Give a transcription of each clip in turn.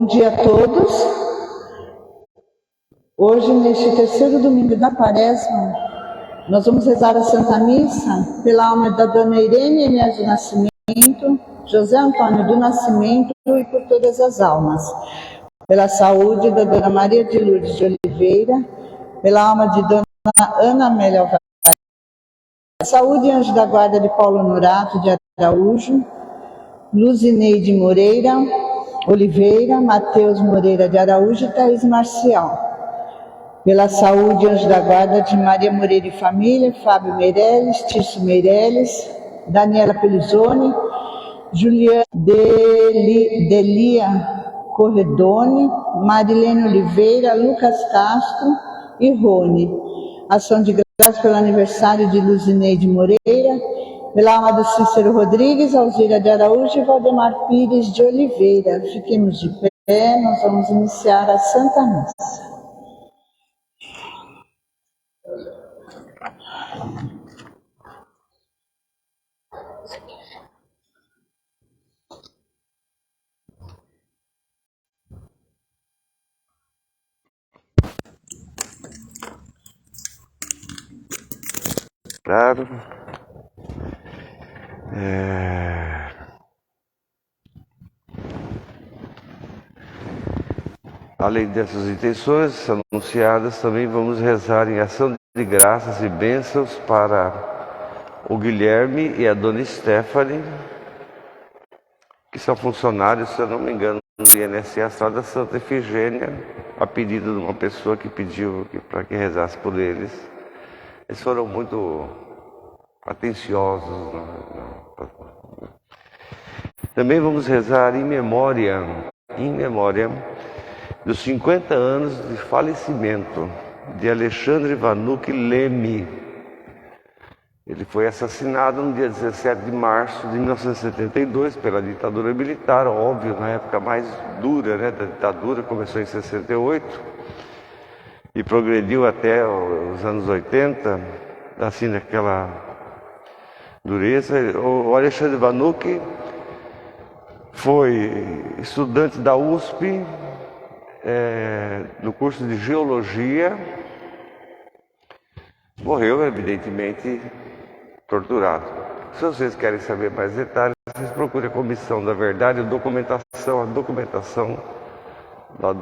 Bom dia a todos. Hoje, neste terceiro domingo da Quaresma, nós vamos rezar a Santa Missa pela alma da Dona Irene Inês do Nascimento, José Antônio do Nascimento e por todas as almas. Pela saúde da Dona Maria de Lourdes de Oliveira, pela alma de Dona Ana Amélia Alvarez, saúde e anjo da guarda de Paulo Norato de Araújo, Luzineide Moreira Oliveira, Mateus Moreira de Araújo e Thaís Marcial. Pela saúde, anjo da guarda de Maria Moreira e família, Fábio Meirelles, Tício Meirelles, Daniela Pelizoni, Juliana Delia Corredone, Marilene Oliveira, Lucas Castro e Rony. Ação de graças pelo aniversário de Luzineide Moreira, pela alma do Cícero Rodrigues, Alzira de Araújo e Valdemar Pires de Oliveira. Fiquemos de pé, nós vamos iniciar a Santa Missa. Claro. Além dessas intenções anunciadas, também vamos rezar em ação de graças e bênçãos para o Guilherme e a Dona Stephanie, que são funcionários, se eu não me engano, do INSS lá da Santa Efigênia, a pedido de uma pessoa que pediu para que rezasse por eles. Eles foram muito atenciosos. Também vamos rezar em memória dos 50 anos de falecimento de Alexandre Vanucci Leme. Ele foi assassinado no dia 17 de março de 1972 pela ditadura militar, óbvio, na época mais dura, da ditadura, começou em 68 e progrediu até os anos 80, assim, naquela dureza. O Alexandre Vanucci foi estudante da USP, no curso de Geologia. Morreu, evidentemente, torturado. Se vocês querem saber mais detalhes, vocês procurem a Comissão da Verdade, a documentação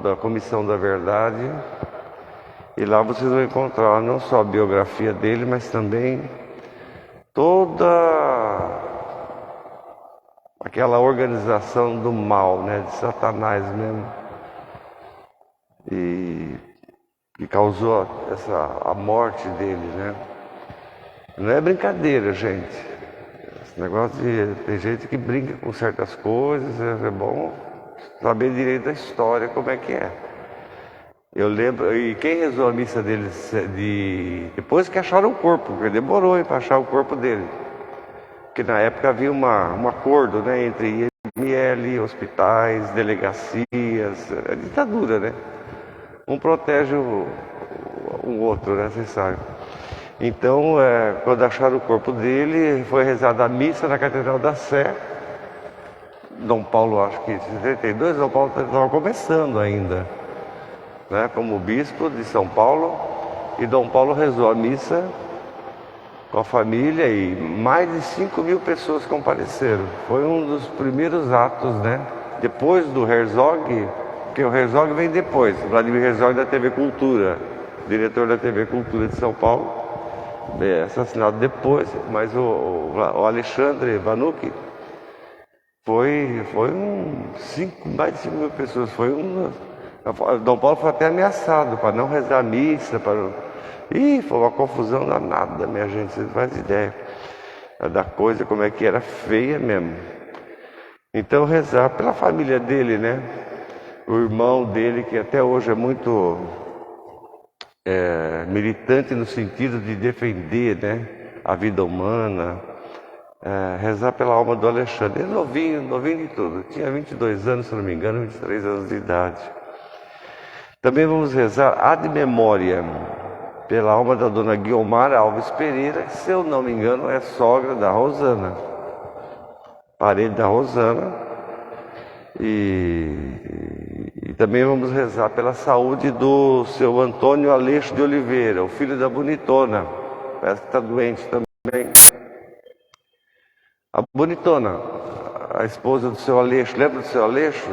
da Comissão da Verdade, e lá vocês vão encontrar não só a biografia dele, mas também toda aquela organização do mal, de Satanás mesmo, e que causou a morte dele, Não é brincadeira, gente. Esse negócio tem gente que brinca com certas coisas, é bom saber direito da história, como é que é. Eu lembro, e quem rezou a missa dele depois que acharam o corpo, porque demorou para achar o corpo dele. Porque na época havia um acordo, entre IML, hospitais, delegacias, a ditadura, Um protege o outro, vocês sabem. Então, quando acharam o corpo dele, foi rezada a missa na Catedral da Sé. Dom Paulo, acho que em 72, Dom Paulo estava começando ainda, como bispo de São Paulo. E Dom Paulo rezou a missa com a família e mais de 5.000 pessoas compareceram. Foi um dos primeiros atos, Depois do Herzog, porque o Herzog vem depois, Vladimir Herzog da TV Cultura, diretor da TV Cultura de São Paulo, assassinado depois, mas o Alexandre Vanucci foi mais de 5.000 pessoas. Dom Paulo foi até ameaçado para não rezar a missa, foi uma confusão danada, minha gente, vocês não fazem ideia da coisa, como é que era feia mesmo. Então rezar pela família dele, o irmão dele, que até hoje é muito militante no sentido de defender, a vida humana, rezar pela alma do Alexandre. Ele novinho de tudo, tinha 22 anos, se não me engano, 23 anos de idade. Também vamos rezar ad memória pela alma da Dona Guiomar Alves Pereira, que, se eu não me engano, é sogra da Rosana, parente da Rosana, e também vamos rezar pela saúde do seu Antônio Aleixo de Oliveira, o filho da Bonitona. Parece que está doente também. A Bonitona, a esposa do seu Aleixo, lembra do seu Aleixo?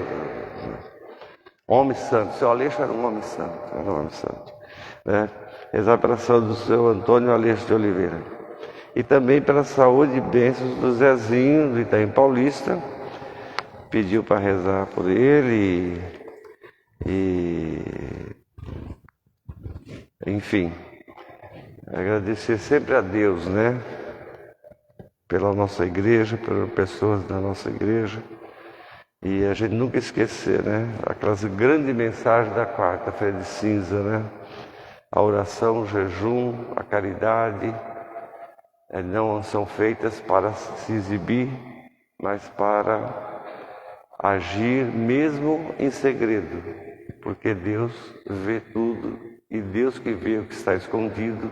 Homem santo. O seu Aleixo era um homem santo. Né? Rezar pela saúde do seu Antônio Aleixo de Oliveira. E também pela saúde e bênçãos do Zezinho, do Itaim Paulista. Pediu para rezar por ele enfim, agradecer sempre a Deus, né? Pela nossa igreja, pelas pessoas da nossa igreja. E a gente nunca esquecer, né? Aquelas grandes mensagens da quarta-feira de cinza, né? A oração, o jejum, a caridade, não são feitas para se exibir, mas para agir mesmo em segredo, porque Deus vê tudo e Deus que vê o que está escondido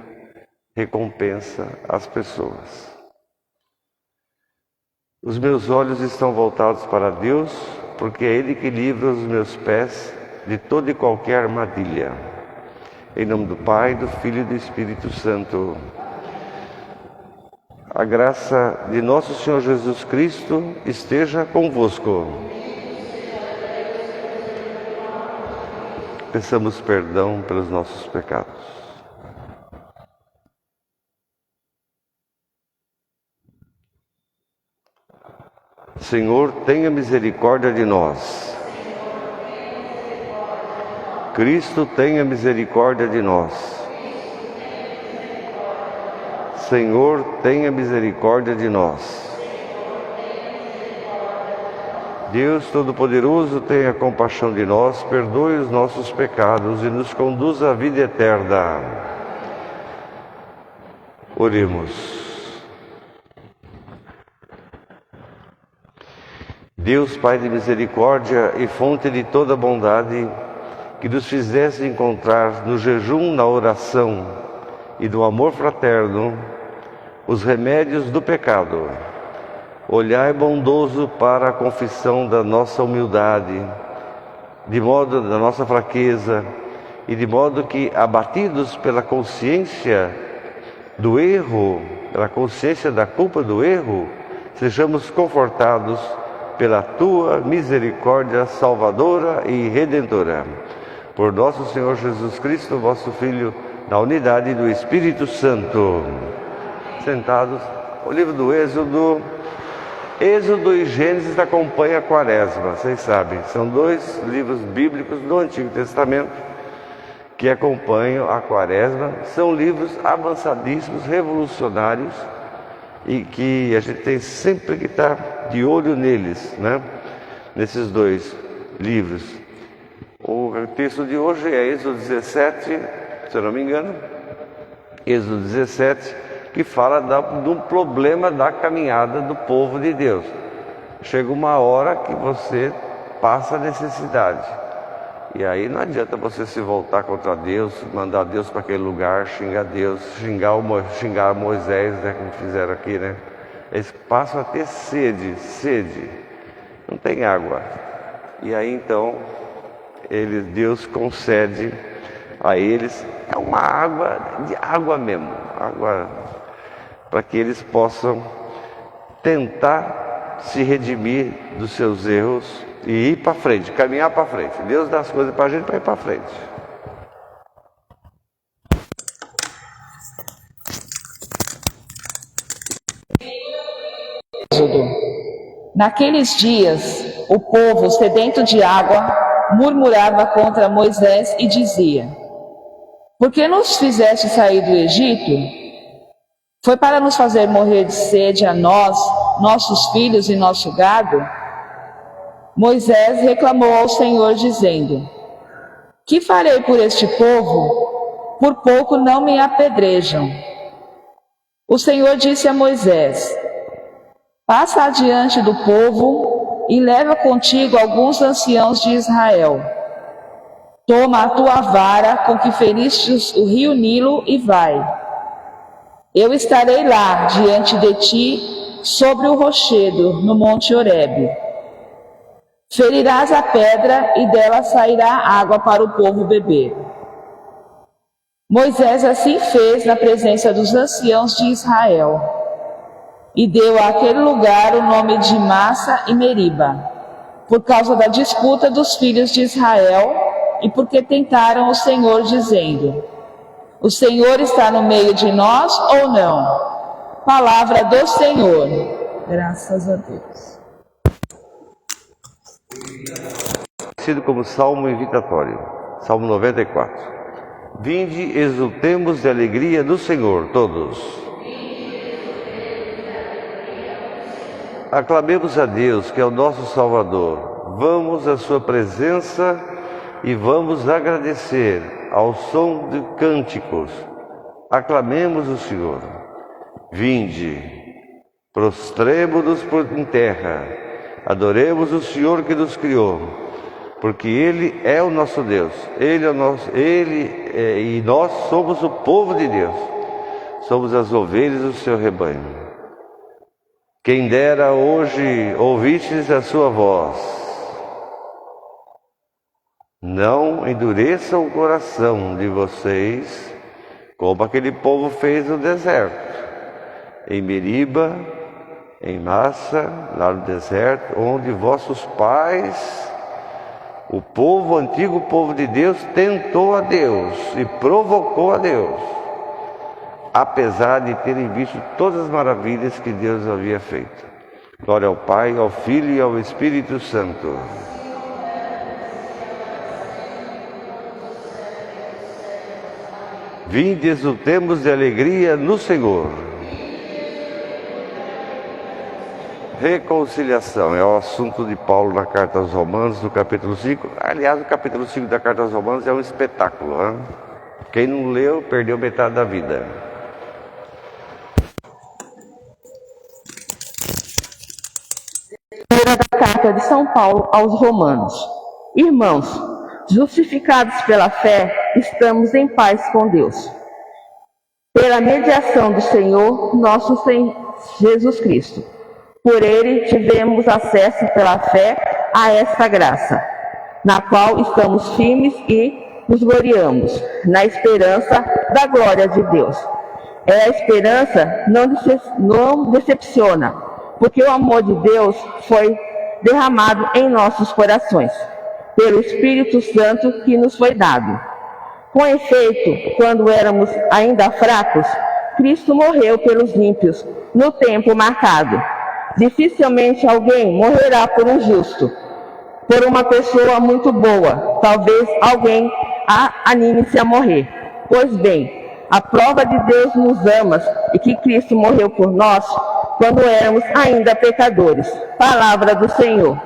recompensa as pessoas. Os meus olhos estão voltados para Deus, porque é Ele que livra os meus pés de toda e qualquer armadilha. Em nome do Pai, do Filho e do Espírito Santo. A graça de nosso Senhor Jesus Cristo esteja convosco. Peçamos perdão pelos nossos pecados. Senhor, tenha misericórdia de nós. Cristo, tenha misericórdia de nós. Senhor, tenha misericórdia de nós. Deus Todo-Poderoso, tenha compaixão de nós, perdoe os nossos pecados e nos conduza à vida eterna. Oremos. Deus, Pai de misericórdia e fonte de toda bondade, que nos fizesse encontrar no jejum, na oração e do amor fraterno os remédios do pecado. Olhai bondoso para a confissão da nossa humildade, de modo da nossa fraqueza, e de modo que, abatidos pela consciência do erro, pela consciência da culpa do erro, sejamos confortados pela Tua misericórdia salvadora e redentora. Por nosso Senhor Jesus Cristo, vosso Filho, na unidade do Espírito Santo. Sentados, o livro do Êxodo e Gênesis acompanha a Quaresma, vocês sabem, são dois livros bíblicos do Antigo Testamento que acompanham a Quaresma, são livros avançadíssimos, revolucionários e que a gente tem sempre que estar de olho neles, né? Nesses dois livros. O texto de hoje é Êxodo 17, se eu não me engano, Êxodo 17, que fala do problema da caminhada do povo de Deus. Chega uma hora que você passa a necessidade. E aí não adianta você se voltar contra Deus, mandar Deus para aquele lugar, xingar Deus, xingar Moisés, né, como fizeram aqui, né? Eles passam a ter sede, não tem água. E aí então, Deus concede a eles, é uma água, de água mesmo, água para que eles possam tentar se redimir dos seus erros e ir para frente, caminhar para frente. Deus dá as coisas para a gente para ir para frente. Naqueles dias, o povo, sedento de água, murmurava contra Moisés e dizia: Por que nos fizeste sair do Egito? Foi para nos fazer morrer de sede a nós, nossos filhos e nosso gado? Moisés reclamou ao Senhor, dizendo: Que farei por este povo? Por pouco não me apedrejam. O Senhor disse a Moisés: Passa adiante do povo e leva contigo alguns anciãos de Israel. Toma a tua vara com que feriste o rio Nilo e vai. Eu estarei lá diante de ti, sobre o rochedo, no monte Horebe. Ferirás a pedra e dela sairá água para o povo beber. Moisés assim fez na presença dos anciãos de Israel e deu àquele lugar o nome de Massa e Meriba, por causa da disputa dos filhos de Israel e porque tentaram o Senhor, dizendo: o Senhor está no meio de nós ou não? Palavra do Senhor. Graças a Deus. Conhecido como Salmo invitatório, Salmo 94. Vinde, exultemos de alegria do Senhor, todos. Aclamemos a Deus, que é o nosso Salvador. Vamos à sua presença e vamos agradecer ao som de cânticos. Aclamemos o Senhor. Vinde, prostremo-nos em terra, adoremos o Senhor que nos criou, porque Ele é o nosso Deus, e nós somos o povo de Deus, somos as ovelhas do seu rebanho. Quem dera hoje ouvistes a sua voz, não endureçam o coração de vocês, como aquele povo fez no deserto, em Meriba, em Massa, lá no deserto, onde vossos pais, o antigo povo de Deus, tentou a Deus e provocou a Deus, apesar de terem visto todas as maravilhas que Deus havia feito. Glória ao Pai, ao Filho e ao Espírito Santo. Vinde, exultemos de alegria no Senhor. Reconciliação é o assunto de Paulo na Carta aos Romanos, no capítulo 5. Aliás, o capítulo 5 da Carta aos Romanos é um espetáculo, hein? Quem não leu, perdeu metade da vida. Primeira da Carta de São Paulo aos Romanos. Irmãos, justificados pela fé, estamos em paz com Deus. Pela mediação do Senhor, nosso Senhor Jesus Cristo. Por ele tivemos acesso pela fé a esta graça, na qual estamos firmes e nos gloriamos, na esperança da glória de Deus. A esperança não decepciona, porque o amor de Deus foi derramado em nossos corações, pelo Espírito Santo que nos foi dado. Com efeito, quando éramos ainda fracos, Cristo morreu pelos ímpios, no tempo marcado. Dificilmente alguém morrerá por um justo, por uma pessoa muito boa. Talvez alguém anime-se a morrer. Pois bem, a prova de Deus nos ama e que Cristo morreu por nós quando éramos ainda pecadores. Palavra do Senhor.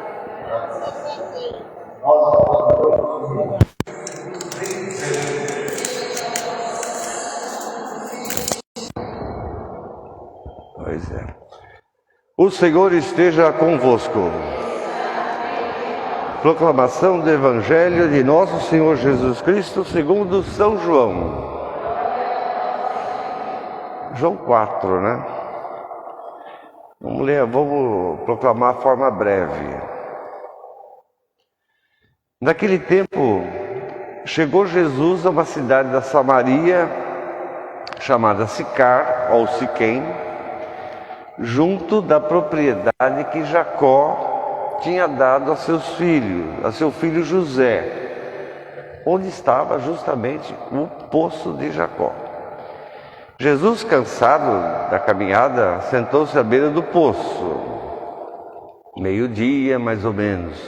Pois é. O Senhor esteja convosco. Proclamação do Evangelho de nosso Senhor Jesus Cristo segundo São João. João 4, né? Vamos ler, vamos proclamar a forma breve. Naquele tempo, chegou Jesus a uma cidade da Samaria, chamada Sicar, ou Siquém, junto da propriedade que Jacó tinha dado a seus filhos, a seu filho José, onde estava justamente o poço de Jacó. Jesus, cansado da caminhada, sentou-se à beira do poço. Meio-dia, mais ou menos.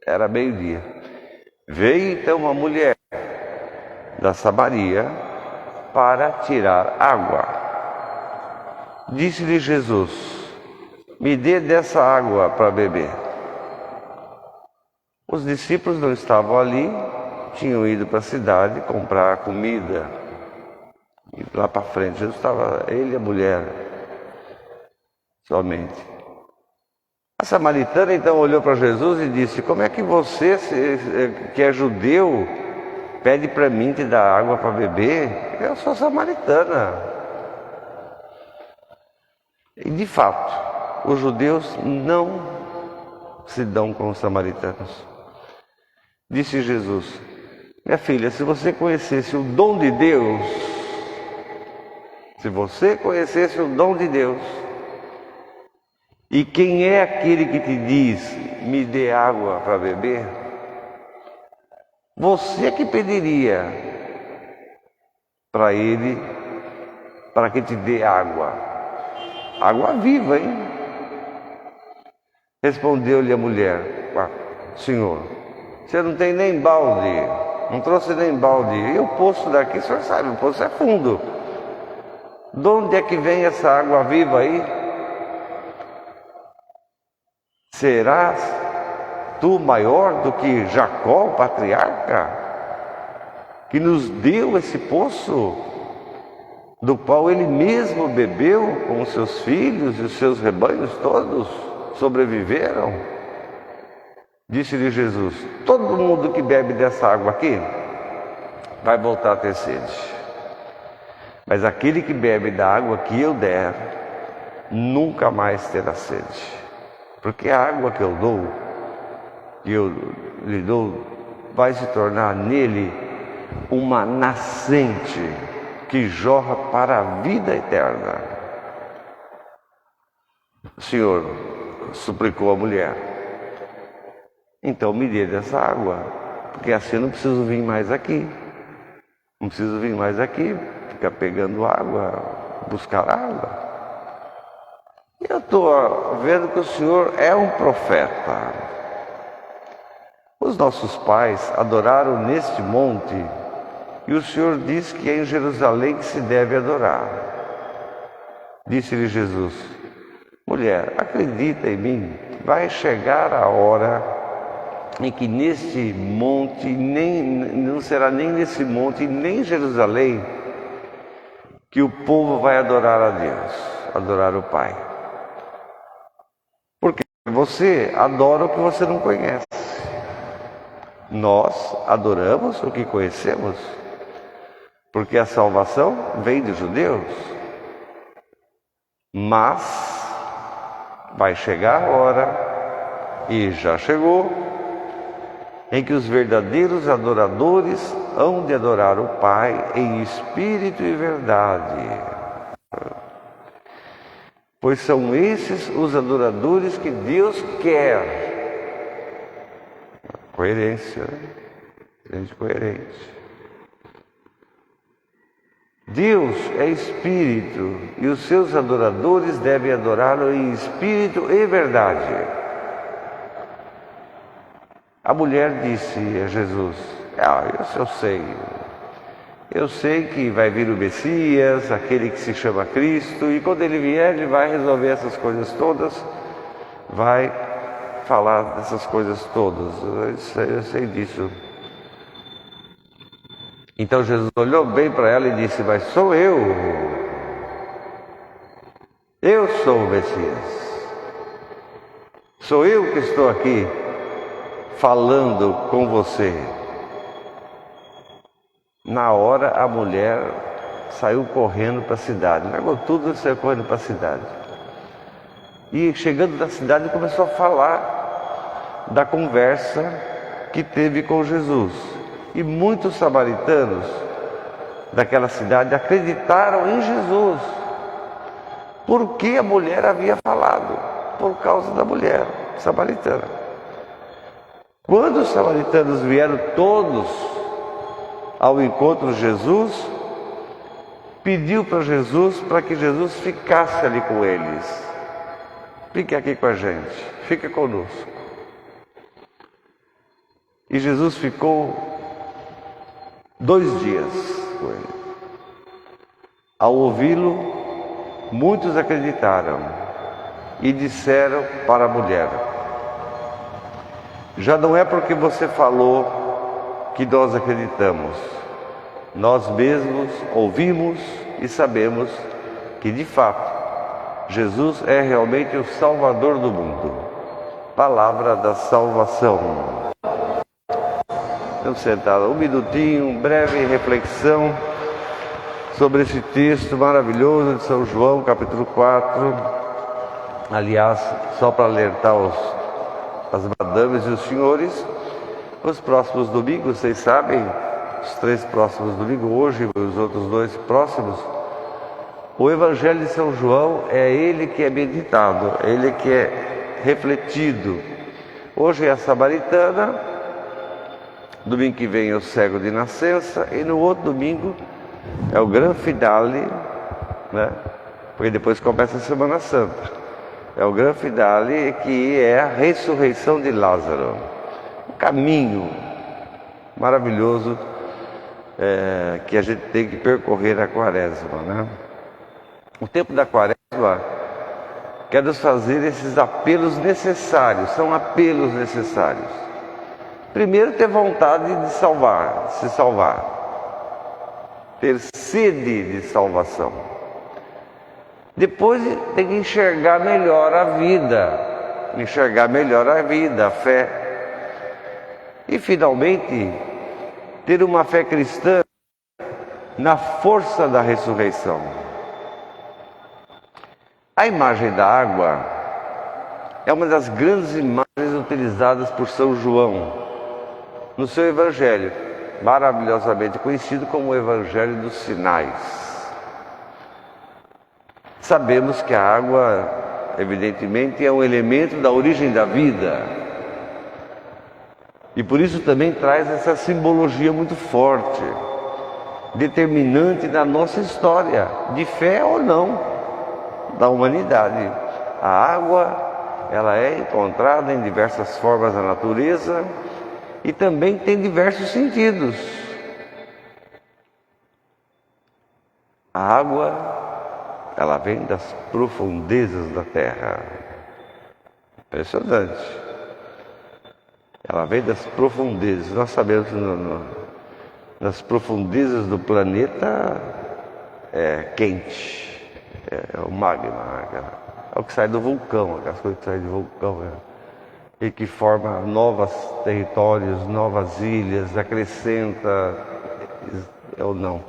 Era meio-dia. Veio então uma mulher da Samaria para tirar água. Disse-lhe Jesus: me dê dessa água para beber. Os discípulos não estavam ali, tinham ido para a cidade comprar comida. E lá para frente, Jesus estava, ele e a mulher, somente. A samaritana então olhou para Jesus e disse: como é que você, que é judeu, pede para mim te dar água para beber? Eu sou samaritana. E de fato, os judeus não se dão com os samaritanos. Disse Jesus: minha filha, se você conhecesse o dom de Deus, se você conhecesse o dom de Deus, e quem é aquele que te diz, me dê água para beber, você que pediria para ele, para que te dê água, água viva, hein? Respondeu-lhe a mulher: Senhor, você não tem nem balde, não trouxe nem balde, e o poço daqui, o senhor sabe, o poço é fundo. De onde é que vem essa água viva aí? Serás tu maior do que Jacó, o patriarca, que nos deu esse poço, do qual ele mesmo bebeu com os seus filhos e os seus rebanhos todos sobreviveram? Disse-lhe Jesus: todo mundo que bebe dessa água aqui vai voltar a ter sede. Mas aquele que bebe da água que eu der, nunca mais terá sede. Porque a água que eu dou, que eu lhe dou, vai se tornar nele uma nascente que jorra para a vida eterna. O Senhor suplicou a mulher: então me dê dessa água, porque assim eu não preciso vir mais aqui. Não preciso vir mais aqui, ficar pegando água, buscar água. E eu estou vendo que o Senhor é um profeta. Os nossos pais adoraram neste monte, e o Senhor diz que é em Jerusalém que se deve adorar. Disse-lhe Jesus: mulher, acredita em mim, vai chegar a hora em que neste monte, não será nem nesse monte, nem em Jerusalém, que o povo vai adorar a Deus, adorar o Pai. Porque você adora o que você não conhece. Nós adoramos o que conhecemos, porque a salvação vem dos judeus. Mas vai chegar a hora, e já chegou, em que os verdadeiros adoradores hão de adorar o Pai em espírito e verdade. Pois são esses os adoradores que Deus quer. Coerência, gente coerente. Deus é espírito e os seus adoradores devem adorá-lo em espírito e verdade. A mulher disse a Jesus: eu sei que vai vir o Messias, aquele que se chama Cristo, e quando ele vier, ele vai resolver essas coisas todas, vai falar dessas coisas todas, eu sei disso. Então Jesus olhou bem para ela e disse: mas sou eu sou o Messias, sou eu que estou aqui falando com você. Na hora a mulher saiu correndo para a cidade, largou tudo e saiu correndo para a cidade. E chegando na cidade começou a falar da conversa que teve com Jesus. E muitos samaritanos daquela cidade acreditaram em Jesus, porque a mulher havia falado, por causa da mulher samaritana. Quando os samaritanos vieram todos ao encontro de Jesus, pediu para Jesus para que Jesus ficasse ali com eles. Fique aqui com a gente, fica conosco. E Jesus ficou 2 dias com ele. Ao ouvi-lo, muitos acreditaram e disseram para a mulher: já não é porque você falou que nós acreditamos. Nós mesmos ouvimos e sabemos que, de fato, Jesus é realmente o Salvador do mundo. Palavra da salvação. Vamos sentar um minutinho, breve reflexão sobre esse texto maravilhoso de São João, capítulo 4. Aliás, só para alertar as madames e os senhores. Os próximos domingos, vocês sabem, os 3 próximos domingos, hoje e os outros 2 próximos, o Evangelho de São João é ele que é meditado, é ele que é refletido. Hoje é a Samaritana, domingo que vem é o cego de nascença, e no outro domingo é o grande finale, né? Porque depois começa a Semana Santa. É o grande finale, que é a ressurreição de Lázaro. Um caminho maravilhoso que a gente tem que percorrer na Quaresma, né? O tempo da Quaresma quer nos fazer esses apelos necessários, são apelos necessários. Primeiro, ter vontade de se salvar, ter sede de salvação. Depois tem que enxergar melhor a vida, a fé. E finalmente, ter uma fé cristã na força da ressurreição. A imagem da água é uma das grandes imagens utilizadas por São João no seu Evangelho, maravilhosamente conhecido como o Evangelho dos Sinais. Sabemos que a água, evidentemente, é um elemento da origem da vida. E por isso também traz essa simbologia muito forte, determinante da nossa história, de fé ou não, da humanidade. A água, ela é encontrada em diversas formas na natureza e também tem diversos sentidos. A água, ela vem das profundezas da terra. Impressionante. Ela vem das profundezas. Nós sabemos que nas profundezas do planeta é quente. É o magma. É o que sai do vulcão, aquelas coisas que saem do vulcão. E que forma novos territórios, novas ilhas, acrescenta ou não.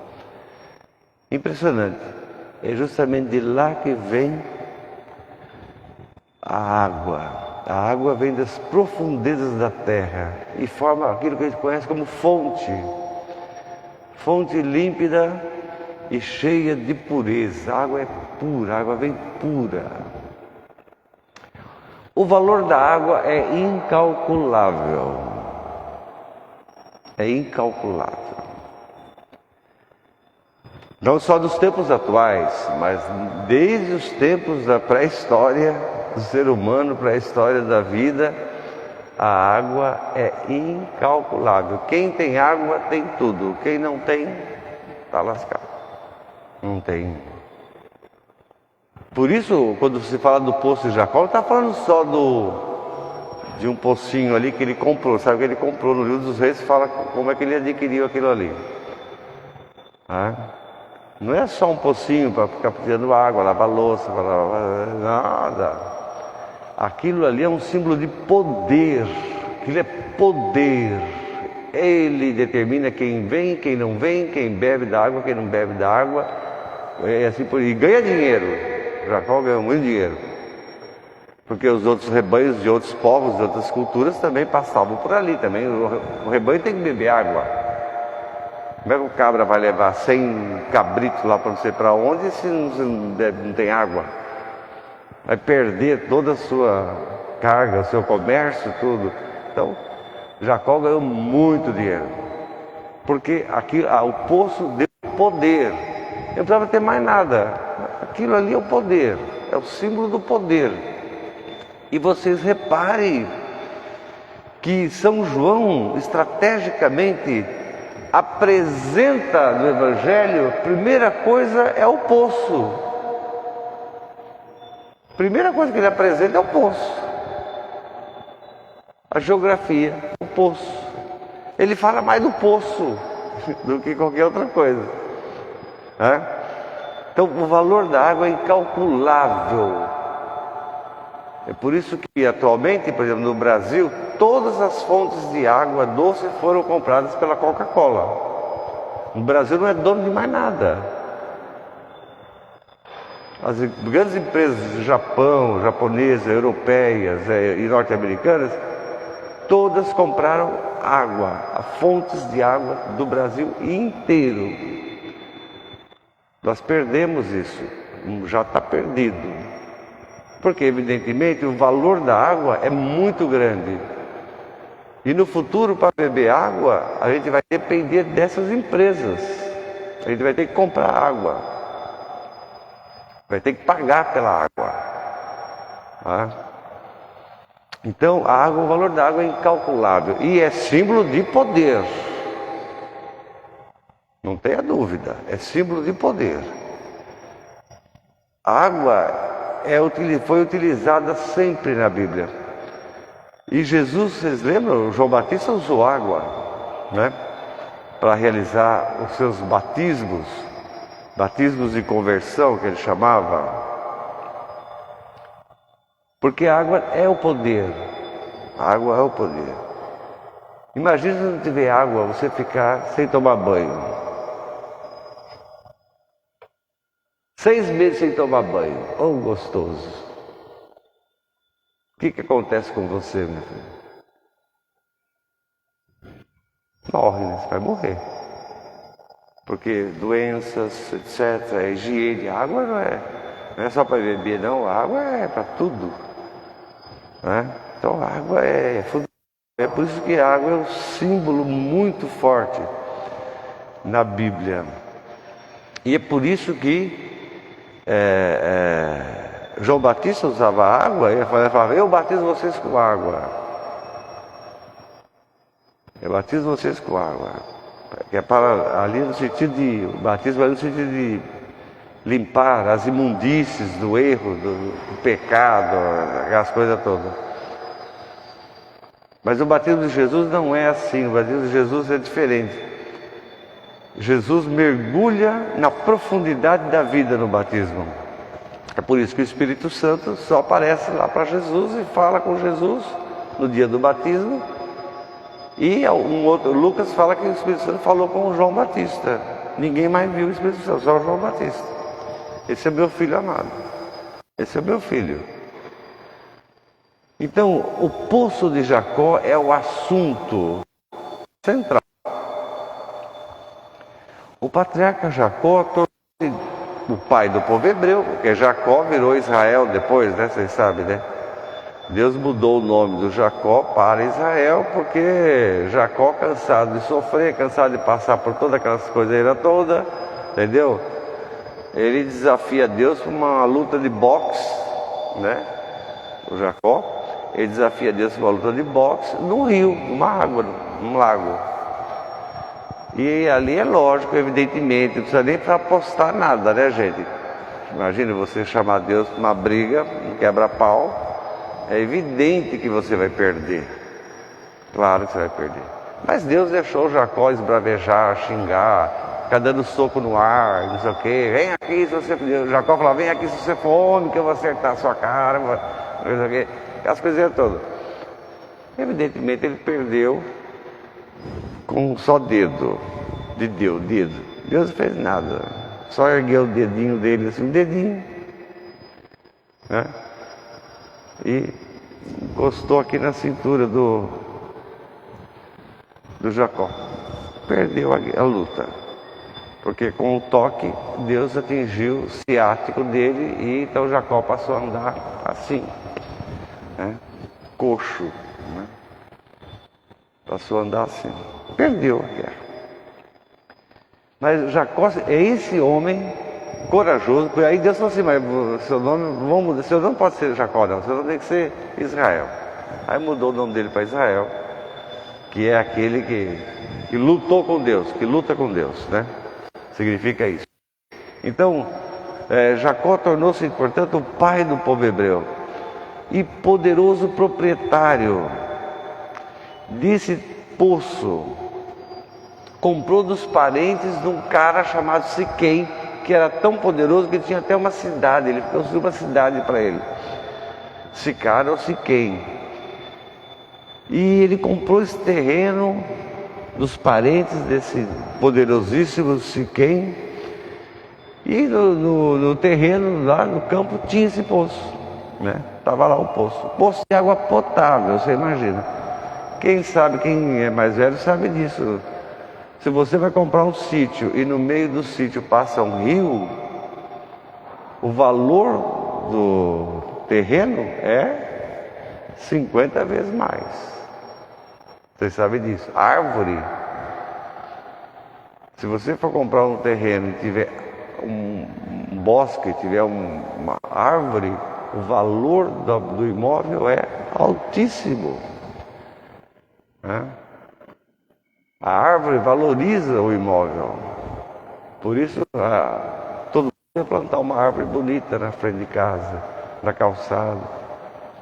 Impressionante. É justamente de lá que vem a água. A água vem das profundezas da terra e forma aquilo que a gente conhece como fonte. Fonte límpida e cheia de pureza. A água é pura, a água vem pura. O valor da água é incalculável. É incalculável. Não só dos tempos atuais, mas desde os tempos da pré-história do ser humano, pré-história da vida, a água é incalculável. Quem tem água tem tudo, quem não tem, está lascado. Não tem. Por isso, quando se fala do poço de Jacó, não está falando só de um pocinho ali que ele comprou. Sabe o que ele comprou? No Livro dos Reis fala como é que ele adquiriu aquilo ali. Não é só um pocinho para ficar tirando água, lavar louça, nada. Aquilo ali é um símbolo de poder. Aquilo é poder. Ele determina quem vem, quem não vem, quem bebe da água, quem não bebe da água. É assim por aí. E ganha dinheiro. Jacó ganhou muito dinheiro. Porque os outros rebanhos de outros povos, de outras culturas também passavam por ali também. O rebanho tem que beber água. Como é que o cabra vai levar 100 cabritos lá para não sei para onde se não tem água? Vai perder toda a sua carga, o seu comércio, tudo. Então, Jacó ganhou muito dinheiro. Porque o poço deu poder. Não precisava ter mais nada. Aquilo ali é o poder. É o símbolo do poder. E vocês reparem que São João, estrategicamente, apresenta no Evangelho, a primeira coisa é o poço. A primeira coisa que ele apresenta é o poço. A geografia, o poço. Ele fala mais do poço do que qualquer outra coisa. Então, o valor da água é incalculável. É por isso que atualmente, por exemplo, no Brasil, todas as fontes de água doce foram compradas pela Coca-Cola. O Brasil não é dono de mais nada. As grandes empresas do Japão, japonesas, europeias e norte-americanas, todas compraram água, fontes de água do Brasil inteiro. Nós perdemos isso, já está perdido. Porque, evidentemente, o valor da água é muito grande. E no futuro, para beber água, a gente vai depender dessas empresas. A gente vai ter que comprar água. Vai ter que pagar pela água. Tá? Então, a água, o valor da água é incalculável. E é símbolo de poder. Não tenha dúvida, é símbolo de poder. A água foi utilizada sempre na Bíblia. E Jesus, vocês lembram? João Batista usou água, né? Para realizar os seus batismos de conversão, que ele chamava. Porque a água é o poder. A água é o poder. Imagina se não tiver água, você ficar sem tomar banho. 6 meses sem tomar banho. Oh, gostoso. O que acontece com você, meu filho? Morre, né? Você vai morrer. Porque doenças, etc., a higiene, a água não é só para beber, não. A água é para tudo. Né? Então a água é fundamental. É por isso que a água é um símbolo muito forte na Bíblia. E é por isso que João Batista usava água, ele falava, eu batizo vocês com água. Eu batizo vocês com água. Que é para, ali no sentido de, o batismo é no sentido de limpar as imundícies do erro, do pecado, aquelas coisas todas. Mas o batismo de Jesus não é assim, o batismo de Jesus é diferente. Jesus mergulha na profundidade da vida no batismo. É por isso que o Espírito Santo só aparece lá para Jesus e fala com Jesus no dia do batismo. E Lucas fala que o Espírito Santo falou com o João Batista. Ninguém mais viu o Espírito Santo, só o João Batista. Esse é meu filho amado. Esse é meu filho. Então, o poço de Jacó é o assunto central. O patriarca Jacó tornou-se o pai do povo hebreu, porque Jacó virou Israel depois, né? Vocês sabem, né? Deus mudou o nome do Jacó para Israel, porque Jacó, cansado de sofrer, cansado de passar por todas aquelas coisas todas, entendeu? Ele desafia Deus para uma luta de boxe, né? O Jacó, ele desafia Deus para uma luta de boxe num rio, numa água, num lago. E ali é lógico, evidentemente, não precisa nem para apostar nada, né, gente? Imagine você chamar Deus para uma briga, um quebra-pau. É evidente que você vai perder. Claro que você vai perder. Mas Deus deixou Jacó esbravejar, xingar, ficar dando soco no ar, não sei o quê. Vem aqui se você... Jacó falava, vem aqui se você for homem, que eu vou acertar a sua cara, não sei o quê. Aquelas coisinhas todas. Evidentemente ele perdeu com só dedo de Deus, dedo. Deus não fez nada. Só ergueu o dedinho dele assim, um dedinho. Né? E encostou aqui na cintura do Jacó. Perdeu a luta. Porque com o toque, Deus atingiu o ciático dele e então Jacó passou a andar assim, né? Coxo, né? Passou a andar assim. Perdeu a guerra. Mas Jacó é esse homem corajoso. Aí Deus falou assim, mas seu nome pode ser Jacó, não. Seu nome tem que ser Israel. Aí mudou o nome dele para Israel, que é aquele que lutou com Deus, que luta com Deus, né? Significa isso. Então, Jacó tornou-se, portanto, o pai do povo hebreu e poderoso proprietário desse poço. Comprou dos parentes de um cara chamado Siquém, que era tão poderoso que tinha até uma cidade. Ele construiu uma cidade para ele. Sicar ou Siquém. E ele comprou esse terreno dos parentes desse poderosíssimo Siquém E no terreno, lá no campo, tinha esse poço, né? Estava lá o poço. Poço de água potável, você imagina. Quem sabe, quem é mais velho sabe disso. Se você vai comprar um sítio e no meio do sítio passa um rio, o valor do terreno é 50 vezes mais. Vocês sabem disso. Árvore. Se você for comprar um terreno e tiver um bosque, tiver uma árvore, o valor do imóvel é altíssimo, né? A árvore valoriza o imóvel. Por isso, todo mundo vai plantar uma árvore bonita na frente de casa, na calçada,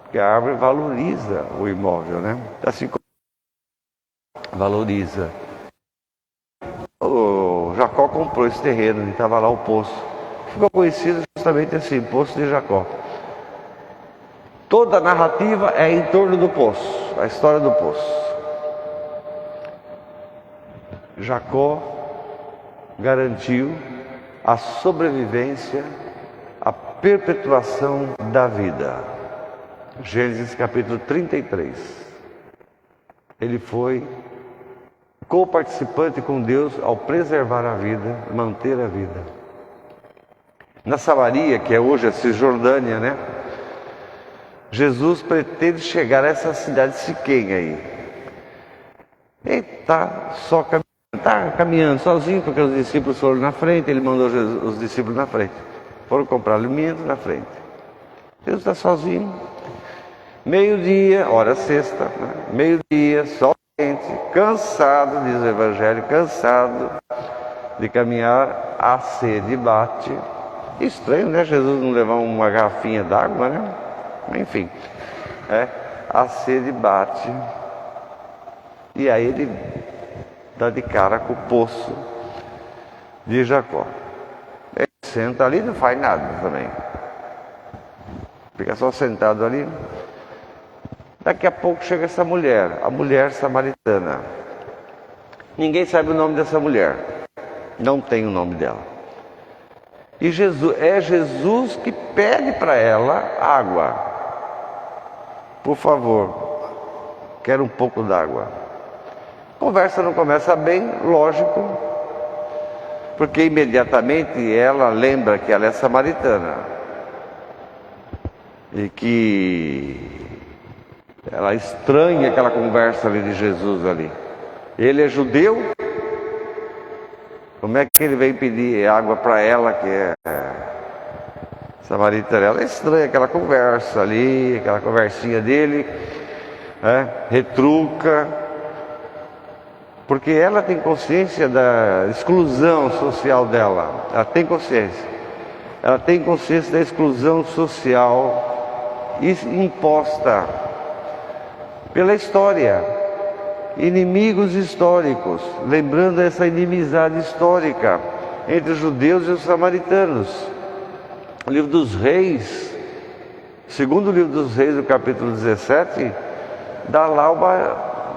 porque a árvore valoriza o imóvel, né? Assim como valoriza. O Jacó comprou esse terreno, ele estava lá o poço. Ficou conhecido justamente assim, Poço de Jacó. Toda a narrativa é em torno do poço, a história do poço. Jacó garantiu a sobrevivência, a perpetuação da vida. Gênesis capítulo 33. Ele foi co-participante com Deus ao preservar a vida, manter a vida. Na Samaria, que é hoje a Cisjordânia, né? Jesus pretende chegar a essa cidade de Siquém aí. Ele está só caminhando sozinho, porque os discípulos foram na frente, ele mandou os discípulos na frente. Foram comprar alimento na frente. Jesus está sozinho. Meio-dia, hora sexta, né? Meio-dia, sol quente, cansado, diz o Evangelho, cansado de caminhar, a sede bate. Estranho, né? Jesus não levar uma garrafinha d'água, né? Enfim, a sede bate. E aí ele dá de cara com o poço de Jacó. Ele senta ali e não faz nada também. Fica só sentado ali. Daqui a pouco chega essa mulher, a mulher samaritana. Ninguém sabe o nome dessa mulher. Não tem o nome dela. E Jesus que pede para ela água. Por favor, quero um pouco d'água. A conversa não começa bem, lógico, porque imediatamente ela lembra que ela é samaritana e que ela estranha aquela conversa ali de Jesus ali. Ele é judeu, como é que ele vem pedir água para ela que é samaritana? Ela estranha aquela conversa ali, aquela conversinha dele, retruca. Porque ela tem consciência da exclusão social dela. Ela tem consciência. Ela tem consciência da exclusão social imposta pela história. Inimigos históricos. Lembrando essa inimizade histórica entre os judeus e os samaritanos. O livro dos Reis, segundo o livro dos Reis, do capítulo 17, dá lá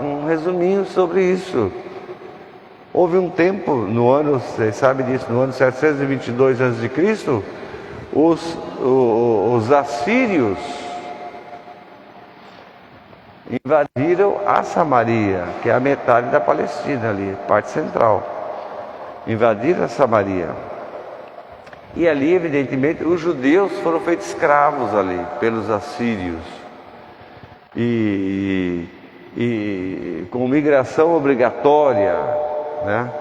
um resuminho sobre isso. Houve um tempo, no ano, vocês sabem disso, no ano 722 a.C., os assírios invadiram a Samaria, que é a metade da Palestina ali, parte central. Invadiram a Samaria. E ali, evidentemente, os judeus foram feitos escravos ali, pelos assírios. E com migração obrigatória, né?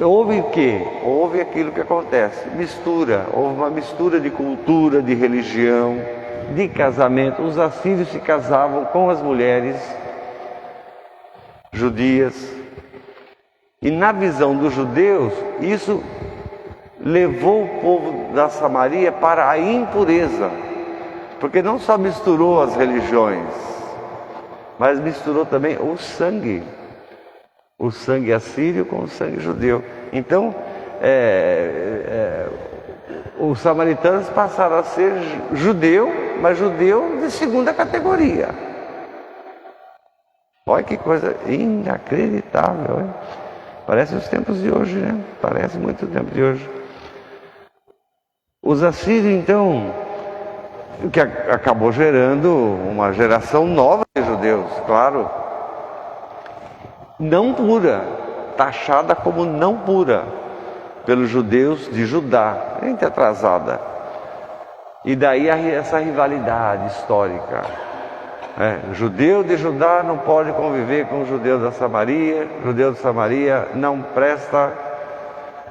Houve o quê? Houve aquilo que acontece, mistura, houve uma mistura de cultura, de religião, de casamento. Os assírios se casavam com as mulheres judias, e na visão dos judeus, isso levou o povo da Samaria para a impureza, porque não só misturou as religiões, mas misturou também o sangue assírio com o sangue judeu. Então, os samaritanos passaram a ser judeu, mas judeu de segunda categoria. Olha que coisa inacreditável, hein? Parece os tempos de hoje, né? Parece muito o tempo de hoje. Os assírios, então, que acabou gerando uma geração nova de judeus, claro, não pura, taxada como não pura pelos judeus de Judá, gente atrasada. E daí essa rivalidade histórica. Judeu de Judá não pode conviver com o judeu da Samaria, judeu de Samaria não presta,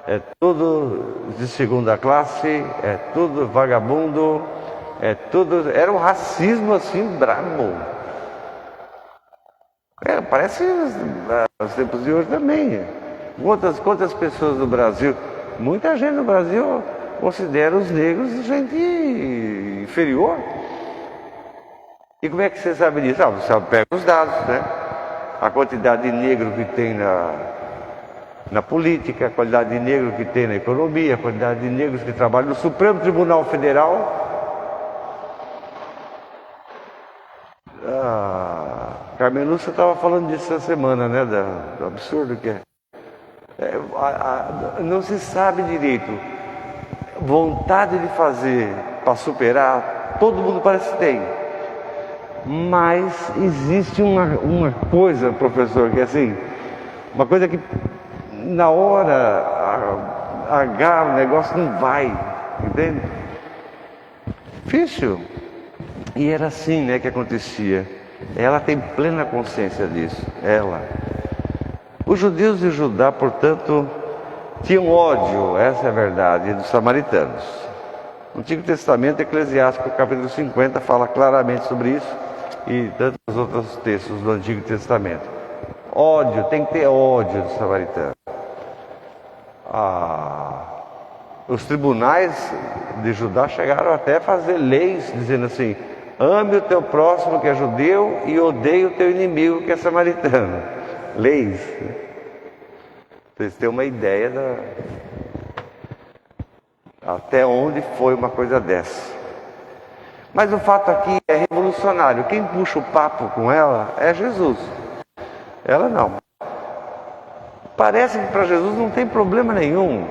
é tudo de segunda classe, é tudo vagabundo, é tudo. Era um racismo assim brabo. Parece os tempos de hoje também. Quantas pessoas no Brasil, muita gente no Brasil considera os negros gente inferior. E como é que você sabe disso? Você pega os dados, né? A quantidade de negro que tem na política, a quantidade de negro que tem na economia, a quantidade de negros que trabalham no Supremo Tribunal Federal. Carmen Lúcia estava falando disso essa semana, né? Do absurdo que é. Não se sabe direito. Vontade de fazer para superar, todo mundo parece que tem. Mas existe uma coisa, professor, que é assim, uma coisa que na hora H o negócio não vai, entende? Difícil. E era assim, né, que acontecia. Ela tem plena consciência disso, ela. Os judeus de Judá, portanto, tinham ódio, essa é a verdade, dos samaritanos. O Antigo Testamento, Eclesiástico, capítulo 50, fala claramente sobre isso, e tantos outros textos do Antigo Testamento. Ódio, tem que ter ódio dos samaritanos. Os tribunais de Judá chegaram até a fazer leis dizendo assim: ame o teu próximo que é judeu e odeie o teu inimigo que é samaritano. Leis. Vocês têm uma ideia até onde foi uma coisa dessa. Mas o fato aqui é revolucionário. Quem puxa o papo com ela é Jesus. Ela não. Parece que para Jesus não tem problema nenhum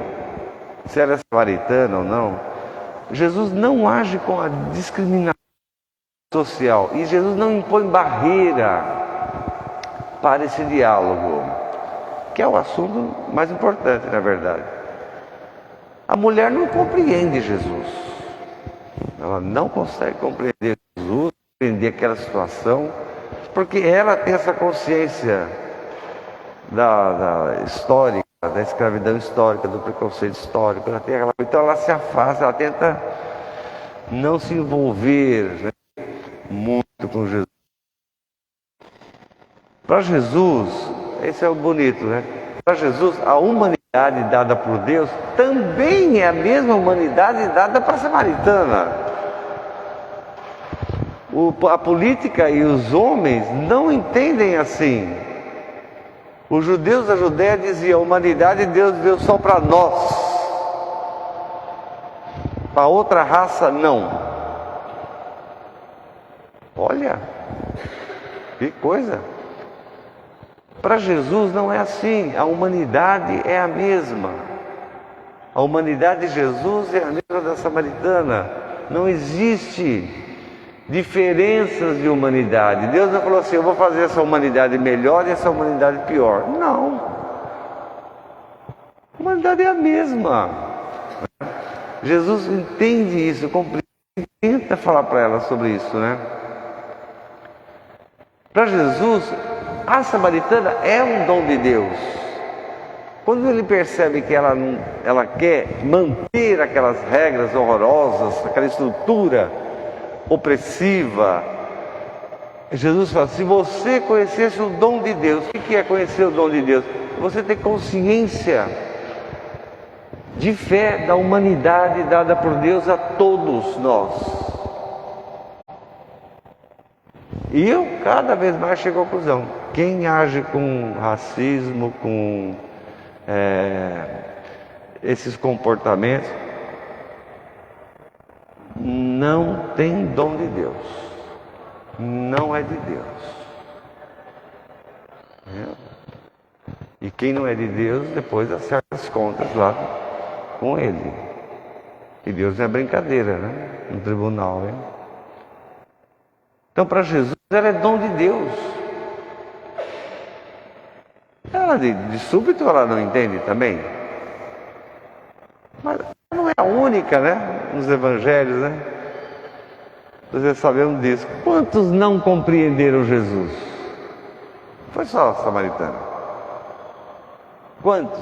se ela é samaritana ou não. Jesus não age com a discriminação social. E Jesus não impõe barreira para esse diálogo, que é o assunto mais importante, na verdade. A mulher não compreende Jesus. Ela não consegue compreender Jesus, compreender aquela situação, porque ela tem essa consciência da histórica, da escravidão histórica, do preconceito histórico. Então ela se afasta, ela tenta não se envolver, né, muito com Jesus. Para Jesus, esse é o bonito, né? Para Jesus, a humanidade dada por Deus também é a mesma humanidade dada para a samaritana. A política e os homens não entendem assim. Os judeus da Judéia diziam: a humanidade Deus deu só para nós, para outra raça não. Olha, que coisa. Para Jesus não é assim, a humanidade é a mesma. A humanidade de Jesus é a mesma da samaritana. Não existe diferenças de humanidade. Deus não falou assim: eu vou fazer essa humanidade melhor e essa humanidade pior. Não. A humanidade é a mesma. Jesus entende isso, compreende, tenta falar para ela sobre isso, né? Para Jesus, a samaritana é um dom de Deus. Quando ele percebe que ela quer manter aquelas regras horrorosas, aquela estrutura opressiva, Jesus fala: se você conhecesse o dom de Deus, o que é conhecer o dom de Deus? Você ter consciência de fé da humanidade dada por Deus a todos nós. E eu cada vez mais chego à conclusão: quem age com racismo, com esses comportamentos, não tem dom de Deus, não é de Deus. E E quem não é de Deus, depois acerta as contas lá com ele. E Deus não é brincadeira, né? No tribunal, hein? Então, para Jesus, ela é dom de Deus. Ela de súbito ela não entende também. Mas ela não é a única, né? Nos evangelhos, né? Nós sabemos disso. Quantos não compreenderam Jesus? Foi só a samaritana. Quantos?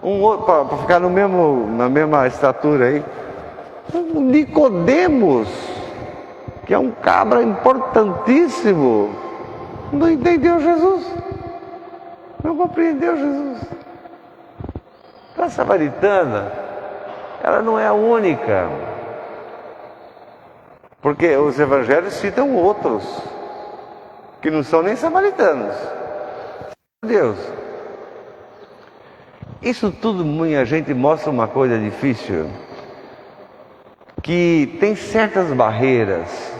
Um outro, para ficar na mesma estatura aí. O Nicodemos, que é um cabra importantíssimo, não entendeu Jesus. Não compreendeu Jesus. A samaritana, ela não é a única. Porque os evangelhos citam outros, que não são nem samaritanos. Deus. Isso tudo, minha gente, mostra uma coisa difícil. Que tem certas barreiras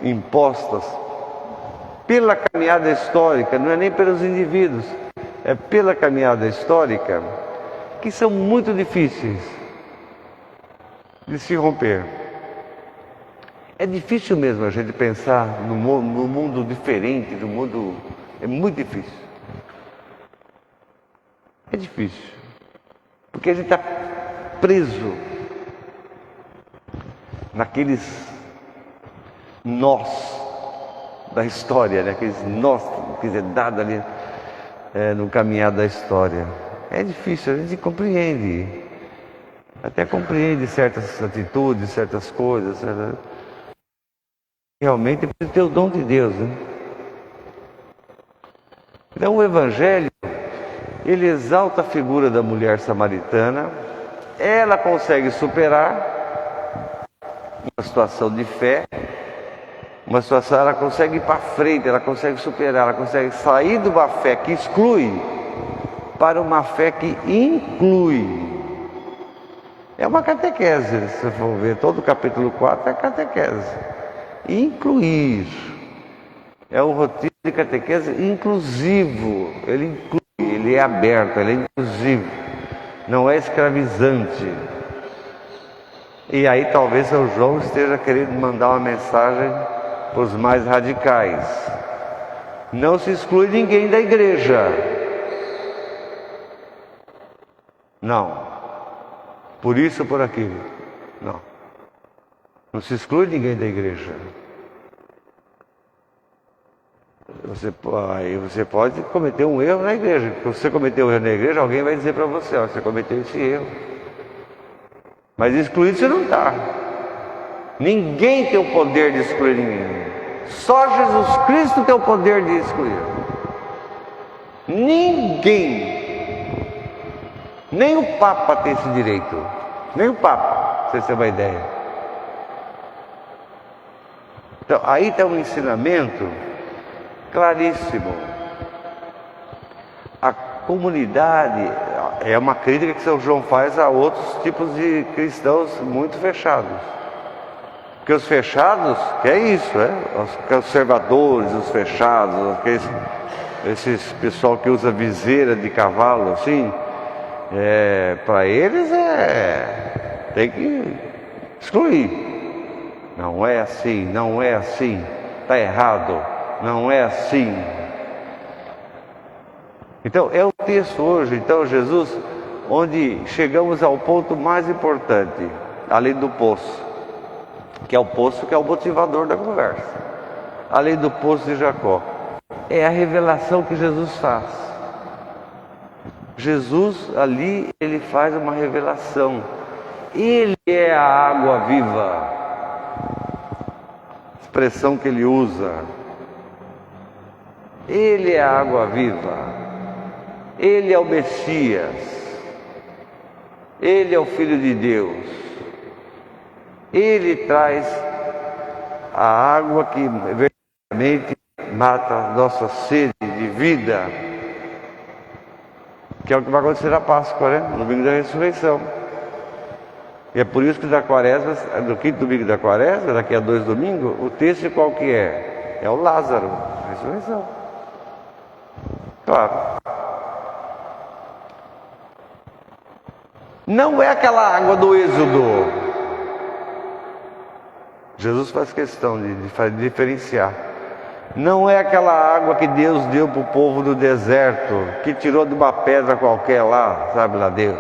impostas pela caminhada histórica, não é nem pelos indivíduos, é pela caminhada histórica, que são muito difíceis de se romper. É difícil mesmo a gente pensar no mundo diferente, no mundo... É muito difícil. É difícil. Porque a gente está preso naqueles nós da história, né? Aqueles nós que é dado ali no caminhar da história. É difícil, a gente compreende. Até compreende certas atitudes, certas coisas. Realmente precisa ter o dom de Deus, né? Então o Evangelho, ele exalta a figura da mulher samaritana. Ela consegue superar uma situação de fé, uma situação, ela consegue ir para frente, ela consegue superar, ela consegue sair de uma fé que exclui para uma fé que inclui. É uma catequese, se você for ver, todo o capítulo 4 é catequese. Incluir. É um roteiro de catequese inclusivo. Ele inclui, ele é aberto, ele é inclusivo. Não é escravizante. E aí talvez São João esteja querendo mandar uma mensagem para os mais radicais. Não se exclui ninguém da igreja. Não. Por isso ou por aquilo. Não. Não se exclui ninguém da igreja. Você pode cometer um erro na igreja. Se você cometer um erro na igreja, alguém vai dizer para você, ó, você cometeu esse erro. Mas excluído você não está. Ninguém tem o poder de excluir ninguém. Só Jesus Cristo tem o poder de excluir. Ninguém. Nem o Papa tem esse direito. Nem o Papa, pra vocês terem uma ideia. Então, aí está um ensinamento claríssimo. A comunidade é uma crítica que São João faz a outros tipos de cristãos muito fechados. Porque os fechados, que é isso, os conservadores, os fechados, esses pessoal que usa viseira de cavalo, assim, para eles tem que excluir. Não é assim, não é assim, está errado, não é assim. Então, é o texto hoje, então, Jesus, onde chegamos ao ponto mais importante, além do poço, que é o poço que é o motivador da conversa, além do poço de Jacó, é a revelação que Jesus faz. Jesus, ali, ele faz uma revelação. Ele é a água viva. Expressão que ele usa. Ele é a água viva. Ele é o Messias. Ele é o Filho de Deus. Ele traz a água que verdadeiramente mata a nossa sede de vida, que é o que vai acontecer na Páscoa, né? No domingo da ressurreição. E é por isso que da quaresma, no quinto domingo da quaresma, daqui a 2 domingos, o texto qual que é? É o Lázaro, a ressurreição. Claro. Não é aquela água do Êxodo. Jesus faz questão de diferenciar. Não é aquela água que Deus deu para o povo do deserto, que tirou de uma pedra qualquer lá, sabe lá Deus.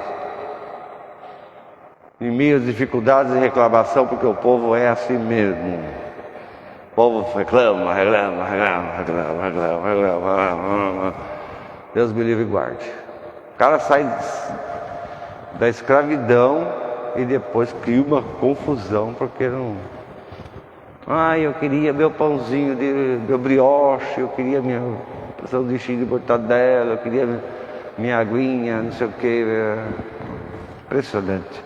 Em meio às dificuldades e reclamação, porque o povo é assim mesmo. O povo reclama. Deus me livre e guarde. O cara sai da escravidão e depois cria uma confusão, porque não... eu queria meu pãozinho, meu brioche, eu queria minha sanduíche de mortadela, eu queria minha aguinha, não sei o que. Impressionante.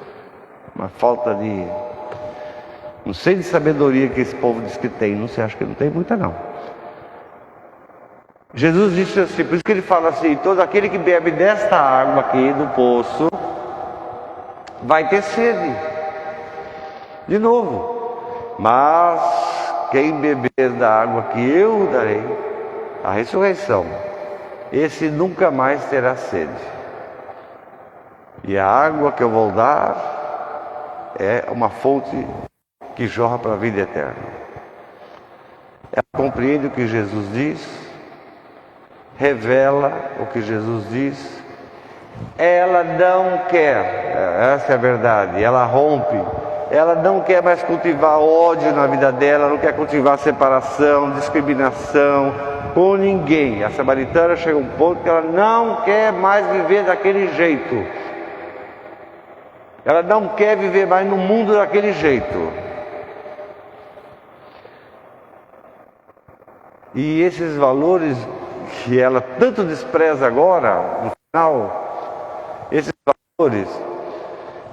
Uma falta de... Não sei de sabedoria que esse povo diz que tem, não sei, acho que não tem muita não. Jesus disse assim, por isso que ele fala assim, todo aquele que bebe desta água aqui do poço, vai ter sede. De novo. Mas quem beber da água que eu darei, a ressurreição, esse nunca mais terá sede. E a água que eu vou dar é uma fonte que jorra para a vida eterna. Ela compreende o que Jesus diz, revela o que Jesus diz, ela não quer, essa é a verdade, ela rompe, ela não quer mais cultivar ódio na vida dela, não quer cultivar separação, discriminação com ninguém. A samaritana chega a um ponto que ela não quer mais viver daquele jeito, ela não quer viver mais no mundo daquele jeito. E esses valores que ela tanto despreza agora, no final, esses valores,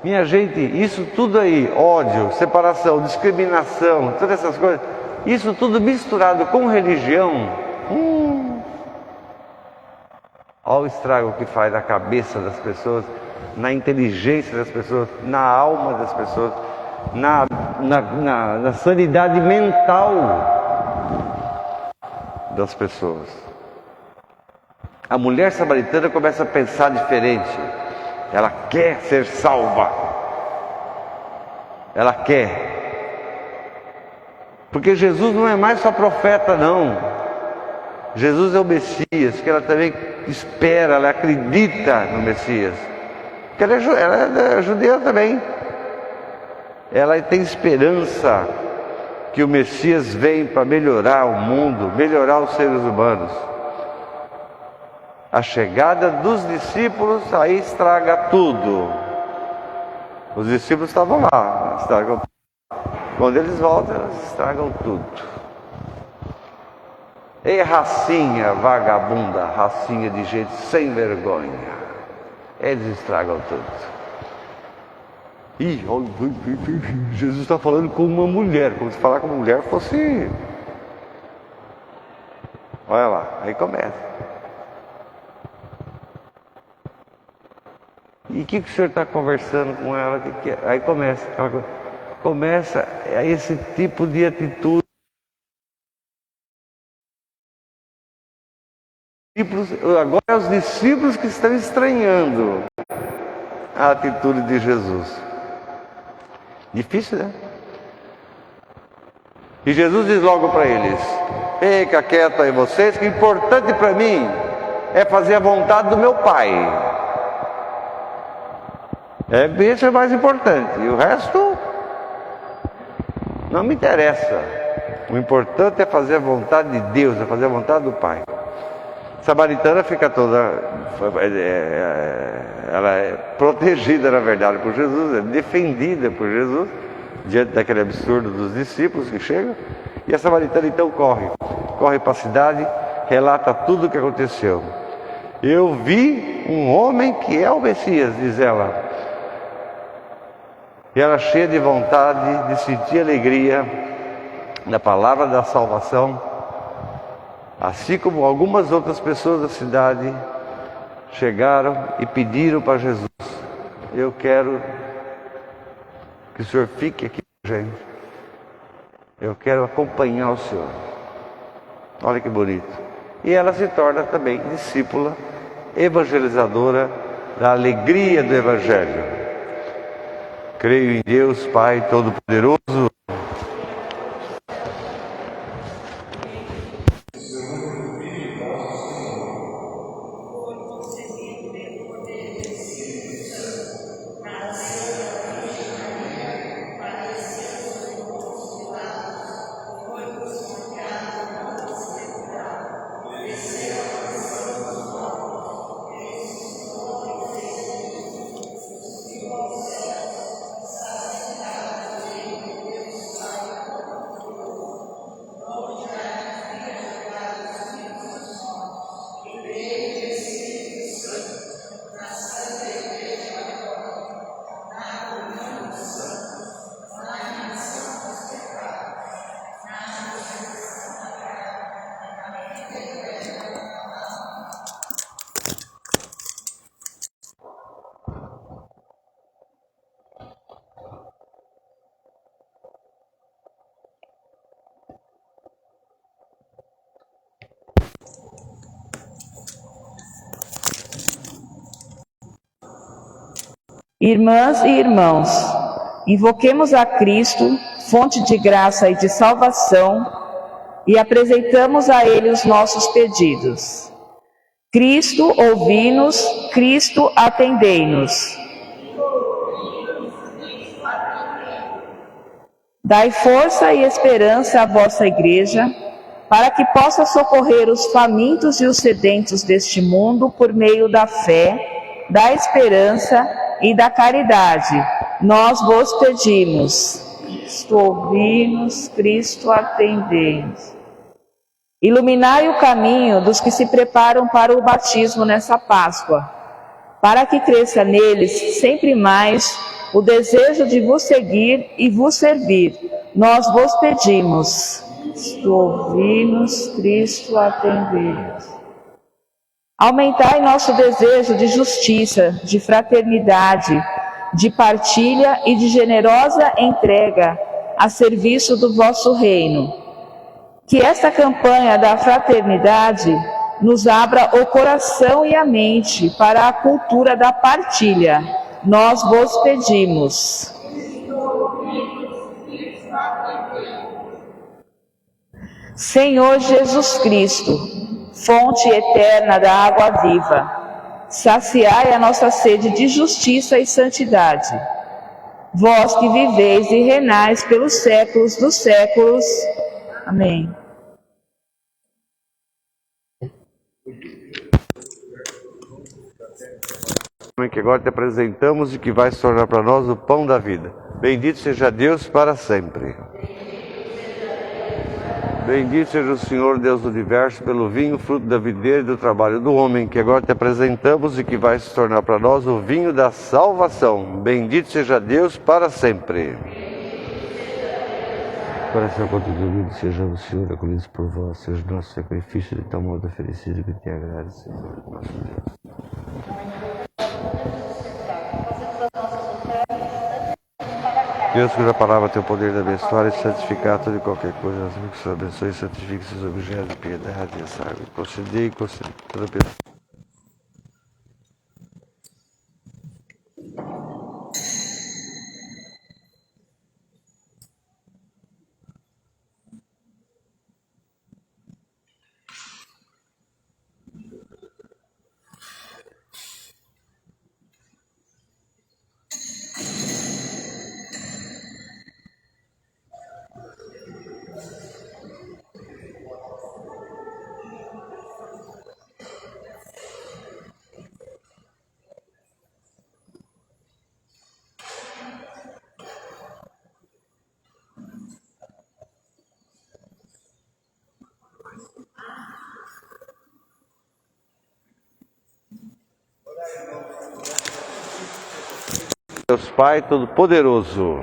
minha gente, isso tudo aí, ódio, separação, discriminação, todas essas coisas, isso tudo misturado com religião, olha o estrago que faz na cabeça das pessoas, na inteligência das pessoas, na alma das pessoas, na sanidade mental das pessoas. A mulher samaritana começa a pensar diferente. Ela quer ser salva. Ela quer. Porque Jesus não é mais só profeta, não. Jesus é o Messias, que ela também espera, ela acredita no Messias. Porque ela é judeia também. Ela tem esperança que o Messias vem para melhorar o mundo, melhorar os seres humanos. A chegada dos discípulos aí estraga tudo. Os discípulos estavam lá, estragam. Quando eles voltam, eles estragam tudo. Ei, racinha vagabunda, racinha de gente sem vergonha. Eles estragam tudo. Ih, Jesus está falando com uma mulher, como se falar com uma mulher fosse... Olha lá, aí começa. E o que o senhor está conversando com ela? Aí começa esse tipo de atitude. Agora é os discípulos que estão estranhando a atitude de Jesus. Difícil, né? E Jesus diz logo para eles: fica quieto aí vocês, que o importante para mim é fazer a vontade do meu Pai. Isso é mais importante. E o resto não me interessa. O importante é fazer a vontade de Deus, é fazer a vontade do Pai. A samaritana fica toda... ela é protegida, na verdade, por Jesus, é defendida por Jesus, diante daquele absurdo dos discípulos que chegam. E a samaritana então corre para a cidade, relata tudo o que aconteceu. Eu vi um homem que é o Messias, diz ela. E ela, cheia de vontade de sentir alegria na palavra da salvação, assim como algumas outras pessoas da cidade chegaram e pediram para Jesus: eu quero que o Senhor fique aqui com a gente, eu quero acompanhar o Senhor. Olha que bonito. E ela se torna também discípula, evangelizadora da alegria do Evangelho. Creio em Deus, Pai Todo-Poderoso, Irmãs e irmãos, invoquemos a Cristo, fonte de graça e de salvação, e apresentamos a Ele os nossos pedidos. Cristo, ouvi-nos, Cristo, atendei-nos. Dai força e esperança à vossa Igreja, para que possa socorrer os famintos e os sedentos deste mundo por meio da fé, da esperança e da caridade. Nós vos pedimos. Cristo, ouvi-nos, Cristo, atendei-nos. Iluminai o caminho dos que se preparam para o batismo nessa Páscoa, para que cresça neles sempre mais o desejo de vos seguir e vos servir. Nós vos pedimos. Cristo, ouvi-nos, Cristo, atendei-nos. Aumentai nosso desejo de justiça, de fraternidade, de partilha e de generosa entrega a serviço do vosso reino. Que esta campanha da fraternidade nos abra o coração e a mente para a cultura da partilha. Nós vos pedimos. Senhor Jesus Cristo, fonte eterna da água viva, saciai a nossa sede de justiça e santidade. Vós que viveis e reinais pelos séculos dos séculos. Amém. que agora te apresentamos e que vai se tornar para nós o pão da vida. Bendito seja Deus para sempre. Bendito seja o Senhor, Deus do universo, pelo vinho, fruto da videira e do trabalho do homem, que agora te apresentamos e que vai se tornar para nós o vinho da salvação. Bendito seja Deus para sempre. Para ser contra o seja o Senhor acolhido por vós, seja o nosso sacrifício de tal modo oferecido que te agrade, Senhor, nosso Deus. Deus, cuja palavra tem o poder de abençoar e santificar toda e qualquer coisa, nós que se abençoe e santifique esses objetos de piedade e sábio. Concedei toda piedade. Deus Pai Todo-Poderoso,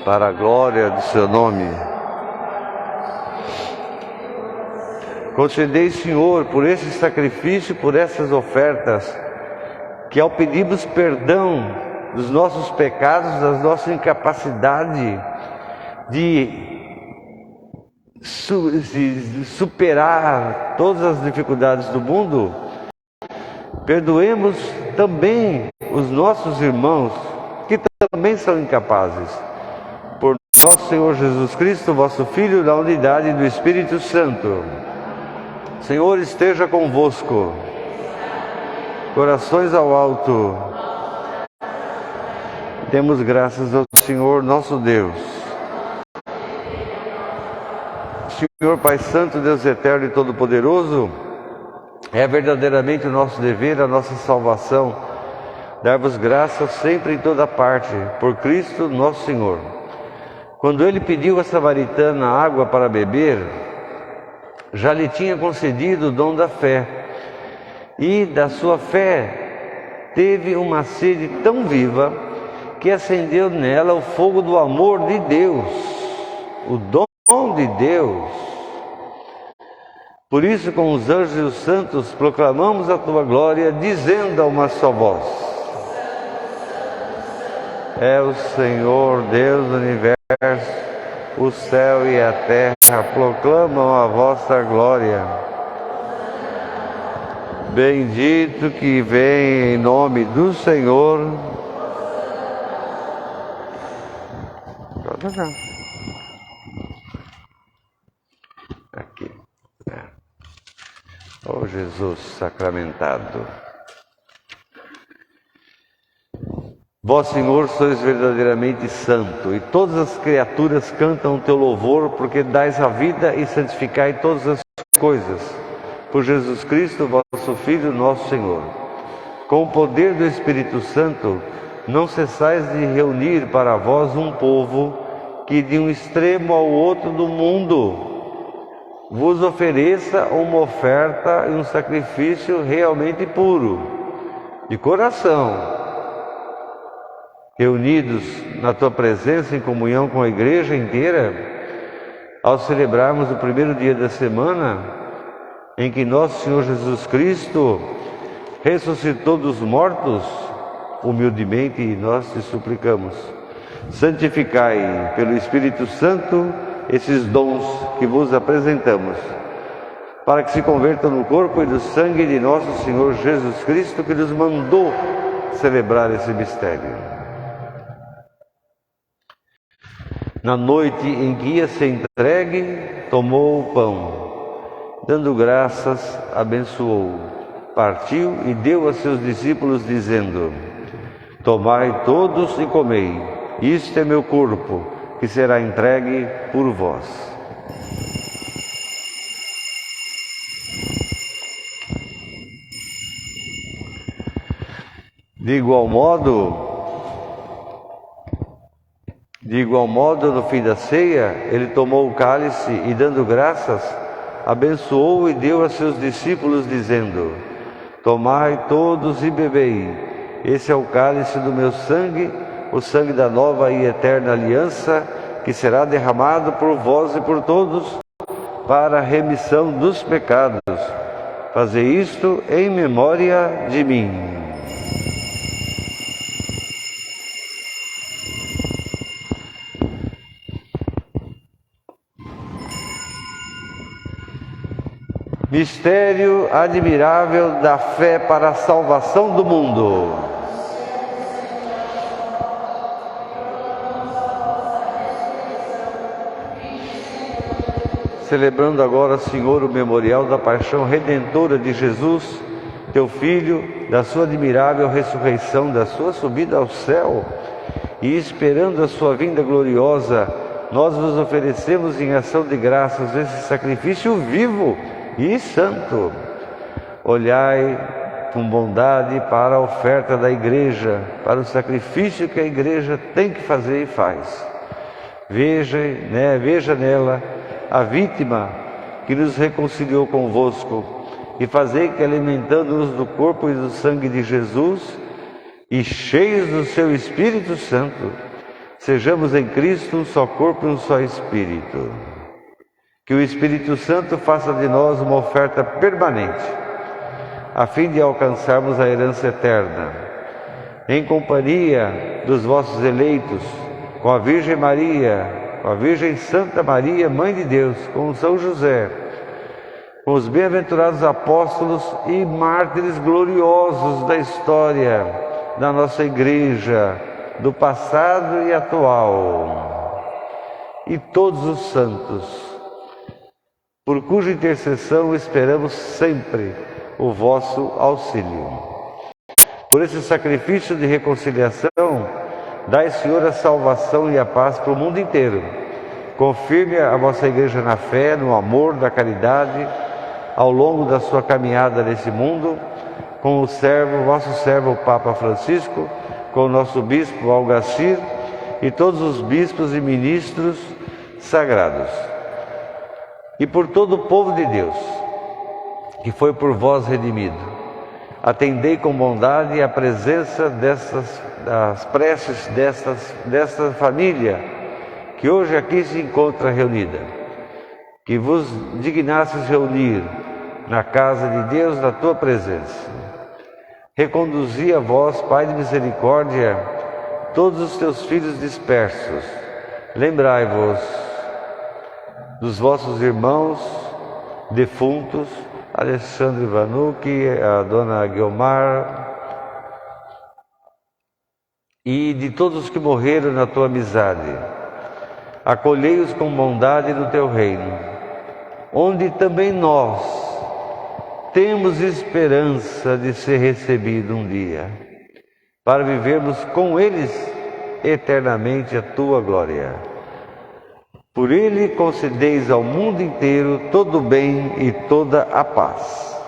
para a glória do seu nome, concedei, Senhor, por esse sacrifício, por essas ofertas, que ao pedirmos perdão dos nossos pecados, da nossa incapacidade de superar todas as dificuldades do mundo, perdoemos também os nossos irmãos, que também são incapazes. Por nosso Senhor Jesus Cristo, vosso Filho, na unidade do Espírito Santo. Senhor esteja convosco. Corações ao alto. Demos graças ao Senhor nosso Deus. Senhor Pai Santo, Deus eterno e todo-poderoso, é verdadeiramente o nosso dever, a nossa salvação, dar-vos graças sempre em toda parte, por Cristo nosso Senhor. Quando ele pediu à samaritana água para beber, já lhe tinha concedido o dom da fé, e da sua fé teve uma sede tão viva que acendeu nela o fogo do amor de Deus, o dom de Deus. Por isso, com os anjos e os santos, proclamamos a tua glória, dizendo a uma só voz: é o Senhor Deus do universo, o céu e a terra proclamam a vossa glória. Bendito que vem em nome do Senhor. Aqui. Oh Jesus sacramentado. Vós, Senhor, sois verdadeiramente santo, e todas as criaturas cantam o teu louvor, porque dais a vida e santificai todas as coisas. Por Jesus Cristo, vosso Filho, nosso Senhor. Com o poder do Espírito Santo, não cessais de reunir para vós um povo que de um extremo ao outro do mundo vos ofereça uma oferta e um sacrifício realmente puro, de coração. Reunidos na tua presença em comunhão com a igreja inteira, ao celebrarmos o primeiro dia da semana, em que nosso Senhor Jesus Cristo ressuscitou dos mortos, humildemente nós te suplicamos, santificai pelo Espírito Santo esses dons que vos apresentamos, para que se convertam no corpo e no sangue de nosso Senhor Jesus Cristo, que nos mandou celebrar esse mistério. Na noite em que ia ser entregue, tomou o pão, dando graças, abençoou, partiu e deu a seus discípulos, dizendo: tomai todos e comei, isto é meu corpo, que será entregue por vós. De igual modo, no fim da ceia, ele tomou o cálice e, dando graças, abençoou e deu a seus discípulos, dizendo: tomai todos e bebei, esse é o cálice do meu sangue, o sangue da nova e eterna aliança, que será derramado por vós e por todos, para a remissão dos pecados. Fazei isto em memória de mim. Mistério admirável da fé para a salvação do mundo. Celebrando agora, Senhor, o memorial da paixão redentora de Jesus, teu Filho, da sua admirável ressurreição, da sua subida ao céu, e esperando a sua vinda gloriosa, nós vos oferecemos em ação de graças esse sacrifício vivo e santo. Olhai com bondade para a oferta da igreja, para o sacrifício que a igreja tem que fazer e faz. Veja nela a vítima que nos reconciliou convosco, e fazei que, alimentando-nos do corpo e do sangue de Jesus, e cheios do seu Espírito Santo, sejamos em Cristo um só corpo e um só Espírito. Que o Espírito Santo faça de nós uma oferta permanente, a fim de alcançarmos a herança eterna, em companhia dos vossos eleitos, com a Virgem Maria, com a Virgem Santa Maria, Mãe de Deus, com São José, com os bem-aventurados apóstolos e mártires gloriosos da história da nossa igreja, do passado e atual, e todos os santos, por cuja intercessão esperamos sempre o vosso auxílio. Por esse sacrifício de reconciliação, dai, Senhor, a salvação e a paz para o mundo inteiro. Confirme a vossa igreja na fé, no amor, na caridade, ao longo da sua caminhada nesse mundo, com o vosso servo, o Papa Francisco, com o nosso bispo Algacir e todos os bispos e ministros sagrados. E por todo o povo de Deus, que foi por vós redimido. Atendei com bondade a presença das preces desta família, que hoje aqui se encontra reunida. Que vos dignasses reunir na casa de Deus, na tua presença. Reconduzi a vós, Pai de misericórdia, todos os teus filhos dispersos. Lembrai-vos dos vossos irmãos defuntos, Alexandre Vanucci, a dona Guilmar, e de todos os que morreram na tua amizade. Acolhei-os com bondade no teu reino, onde também nós temos esperança de ser recebido um dia, para vivermos com eles eternamente a tua glória. Por ele concedeis ao mundo inteiro todo o bem e toda a paz.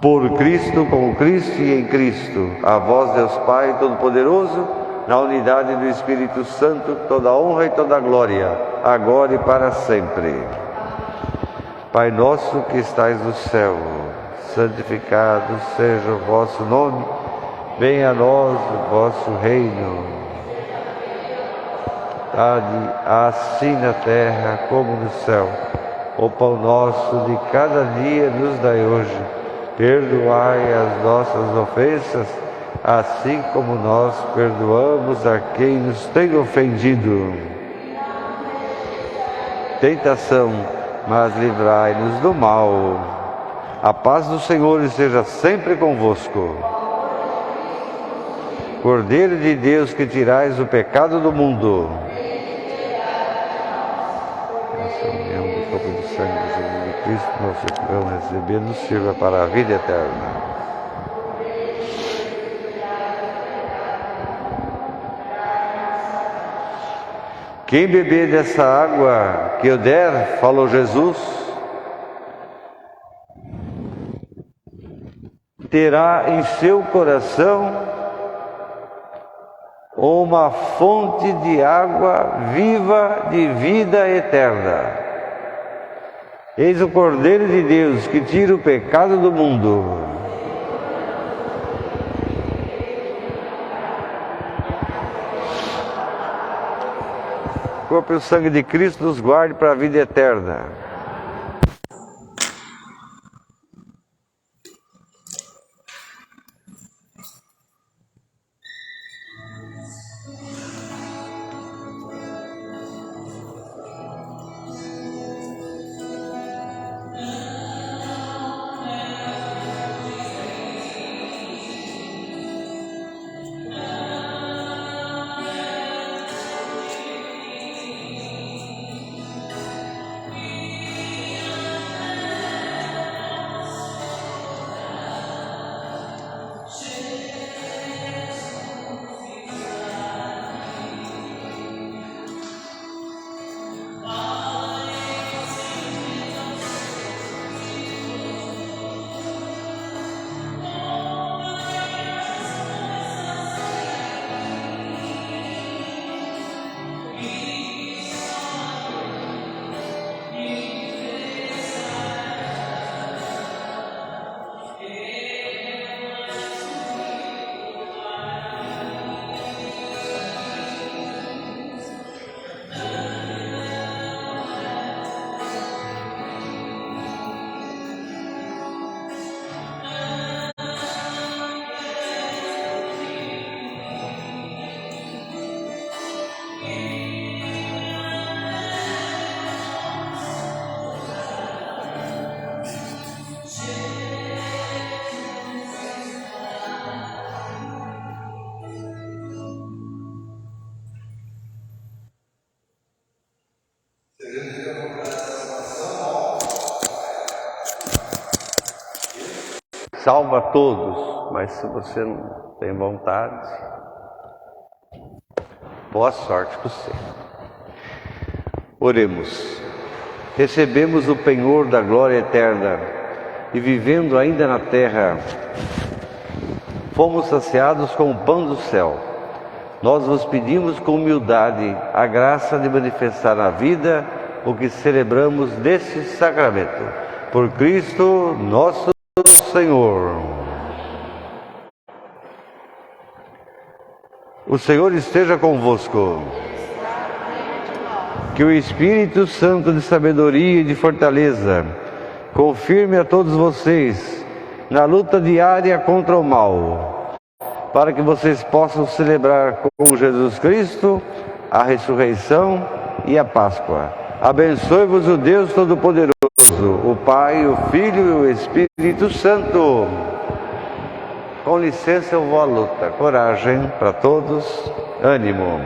Por Cristo, com Cristo e em Cristo, a vós, Deus Pai Todo-Poderoso, na unidade do Espírito Santo, toda honra e toda glória, agora e para sempre. Pai nosso que estais no céu, santificado seja o vosso nome, venha a nós o vosso reino. Assim na terra como no céu. O pão nosso de cada dia nos dai hoje. Perdoai as nossas ofensas, assim como nós perdoamos a quem nos tem ofendido. Tentação, mas livrai-nos do mal. A paz do Senhor esteja sempre convosco. Cordeiro de Deus, que tirais o pecado do mundo. Essa união do corpo e do sangue de Jesus Cristo, nosso pão recebido, sirva para a vida eterna. Quem beber dessa água que eu der, falou Jesus, terá em seu coração uma fonte de água viva de vida eterna. Eis o Cordeiro de Deus que tira o pecado do mundo. O corpo e o sangue de Cristo nos guarde para a vida eterna. salva a todos, mas se você não tem vontade, boa sorte para você. Oremos. Recebemos o penhor da glória eterna e, vivendo ainda na terra, fomos saciados com o pão do céu. Nós vos pedimos com humildade a graça de manifestar na vida o que celebramos deste sacramento. Por Cristo nosso Senhor. O Senhor esteja convosco. Que o Espírito Santo de sabedoria e de fortaleza confirme a todos vocês na luta diária contra o mal, para que vocês possam celebrar com Jesus Cristo a ressurreição e a Páscoa. Abençoe-vos o Deus Todo-Poderoso, o Pai, o Filho e o Espírito Santo. Com licença, eu vou à luta. Coragem para todos, ânimo.